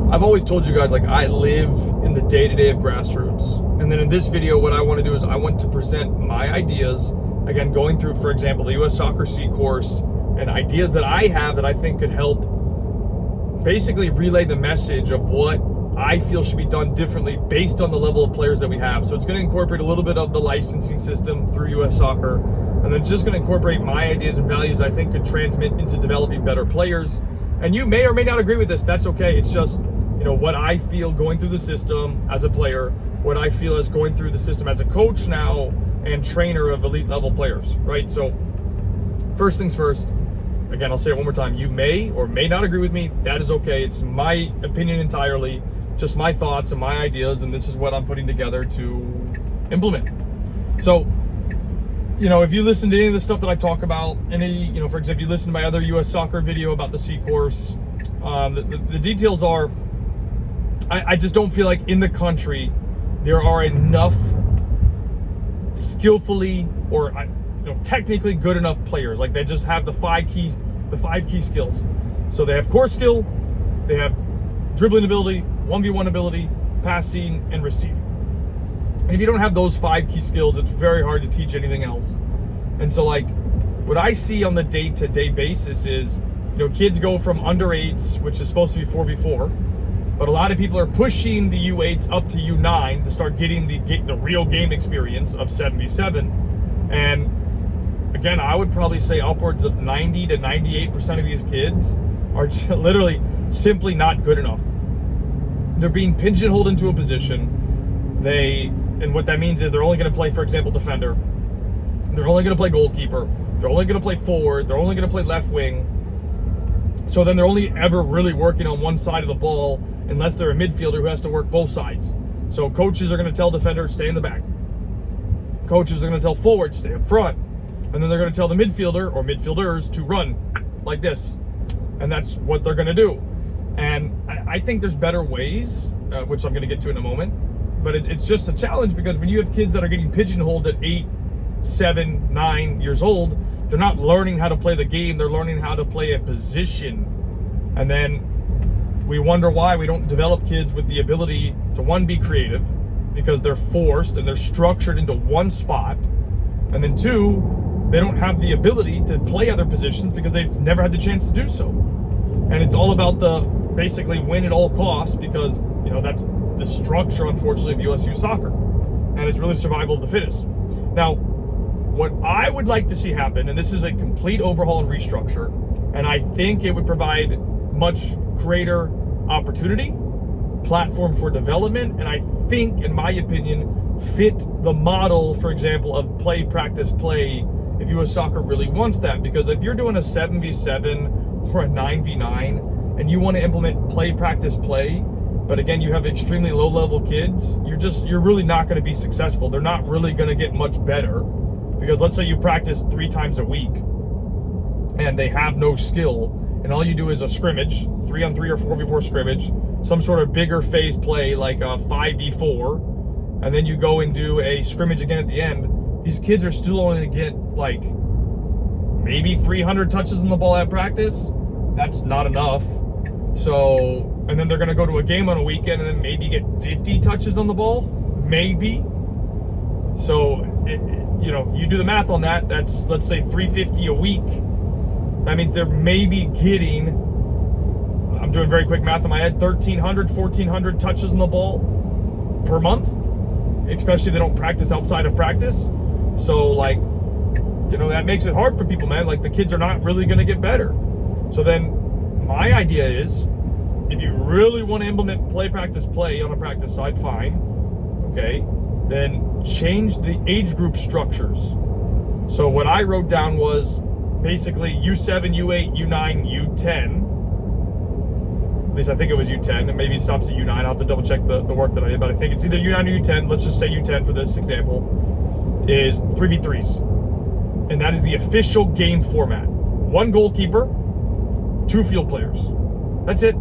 I've always told you guys, like, I live in the day-to-day of grassroots. And then in this video, what I want to do is I want to present my ideas, again, going through, for example, the US Soccer C course, and ideas that I have that I think could help basically relay the message of what I feel should be done differently based on the level of players that we have. So it's going to incorporate a little bit of the licensing system through US Soccer, and then just going to incorporate my ideas and values I think could transmit into developing better players. And you may or may not agree with this. That's okay. It's just, you know, what I feel going through the system as a player, what I feel as going through the system as a coach now and trainer of elite level players, right? So first things first, again, I'll say it one more time. You may or may not agree with me. That is okay. It's my opinion entirely, just my thoughts and my ideas, and this is what I'm putting together to implement. So, you know, if you listen to any of the stuff that I talk about, you know, for example, you listen to my other US Soccer video about the C course, the details are, I just don't feel like in the country there are enough skillfully or technically good enough players. Like, they just have the five key skills. So they have core skill, they have dribbling ability, 1v1 ability, passing, and receiving. And if you don't have those 5 key skills, it's very hard to teach anything else. And so, like, what I see on the day-to-day basis is, you know, kids go from under 8s, which is supposed to be 4v4, but a lot of people are pushing the U8s up to U9 to start getting the real game experience of 7v7. And again, I would probably say upwards of 90 to 98% of these kids are literally simply not good enough. They're being pigeonholed into a position. And what that means is they're only going to play, for example, defender. They're only going to play goalkeeper. They're only going to play forward. They're only going to play left wing. So then they're only ever really working on one side of the ball, unless they're a midfielder who has to work both sides. So coaches are going to tell defenders, stay in the back. Coaches are going to tell forwards, stay up front. And then they're going to tell the midfielder or midfielders to run like this. And that's what they're going to do. And I think there's better ways, which I'm going to get to in a moment. But it's just a challenge, because when you have kids that are getting pigeonholed at 8, 7, 9 years old, they're not learning how to play the game. They're learning how to play a position. And then we wonder why we don't develop kids with the ability to, one, be creative, because they're forced and they're structured into one spot. And then 2, they don't have the ability to play other positions because they've never had the chance to do so. And it's all about the basically win at all costs, because, you know, that's the structure, unfortunately, of USU soccer. And it's really survival of the fittest. Now, what I would like to see happen, and this is a complete overhaul and restructure, and I think it would provide much greater opportunity, platform for development, and I think, in my opinion, fit the model, for example, of play, practice, play, if US Soccer really wants that. Because if you're doing a 7v7 or a 9v9, and you want to implement play, practice, play, but again, you have extremely low-level kids, you're really not going to be successful. They're not really going to get much better, because let's say you practice 3 times a week, and they have no skill, and all you do is a scrimmage, 3-on-3 or 4v4 scrimmage, some sort of bigger phase play like a 5v4, and then you go and do a scrimmage again at the end. These kids are still only going to get like maybe 300 touches on the ball at practice. That's not enough. So, and then they're going to go to a game on a weekend and then maybe get 50 touches on the ball, maybe. So, you know, you do the math on that. That's, let's say, 350 a week. That means they're maybe getting, I'm doing very quick math in my head, 1,300, 1,400 touches on the ball per month, especially if they don't practice outside of practice. So, like, you know, that makes it hard for people, man. Like, the kids are not really going to get better. So then my idea is, if you really want to implement play, practice, play on a practice side, fine, okay, then change the age group structures. So what I wrote down was basically U7, U8, U9, U10. At least I think it was U10, and maybe it stops at U9. I'll have to double check the work that I did, but I think it's either U9 or U10. Let's just say U10 for this example, is 3v3s. And that is the official game format. 1 goalkeeper, 2 field players. That's it.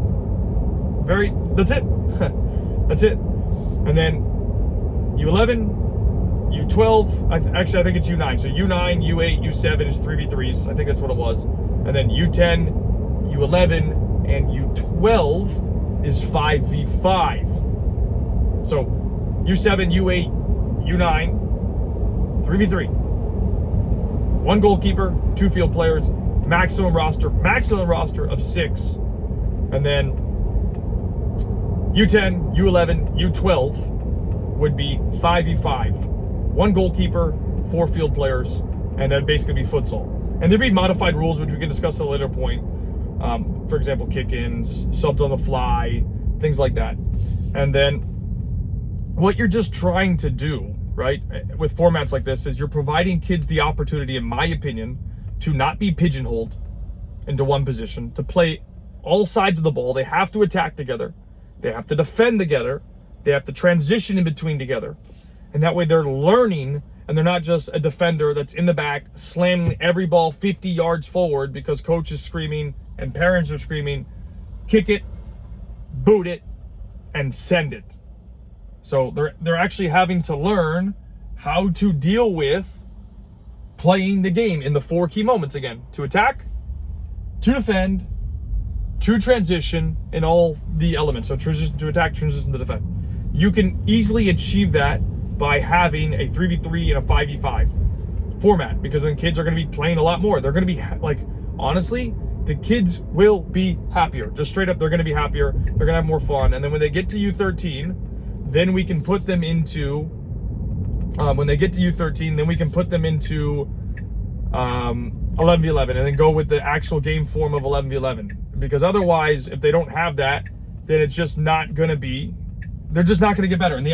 That's it. That's it. And then U11, U12, I think it's U9. So U9, U8, U7 is 3v3s. I think that's what it was. And then U10, U11, and U12 is 5v5. So U7, U8, U9, 3v3. One goalkeeper, 2 field players, maximum roster of 6. And then U10, U11, U12 would be 5v5. One goalkeeper, 4 field players, and that'd basically be futsal. And there'd be modified rules, which we can discuss at a later point. For example, kick-ins, subs on the fly, things like that. And then what you're just trying to do, right, with formats like this is you're providing kids the opportunity, in my opinion, to not be pigeonholed into one position, to play all sides of the ball. They have to attack together. They have to defend together. They have to transition in between together. And that way they're learning, and they're not just a defender that's in the back slamming every ball 50 yards forward because coach is screaming and parents are screaming, kick it, boot it, and send it. So they're actually having to learn how to deal with playing the game in the 4 key moments again: to attack, to defend, to transition in all the elements. So transition to attack, transition to defend. You can easily achieve that by having a 3v3 and a 5v5 format, because then kids are going to be playing a lot more. They're going to be honestly, the kids will be happier. Just straight up, they're going to be happier. They're going to have more fun. And then when they get to U13, then we can put them into, when they get to U13, then we can put them into 11v11 and then go with the actual game form of 11v11. Because otherwise, if they don't have that, then it's just not going to be, they're just not going to get better. And the idea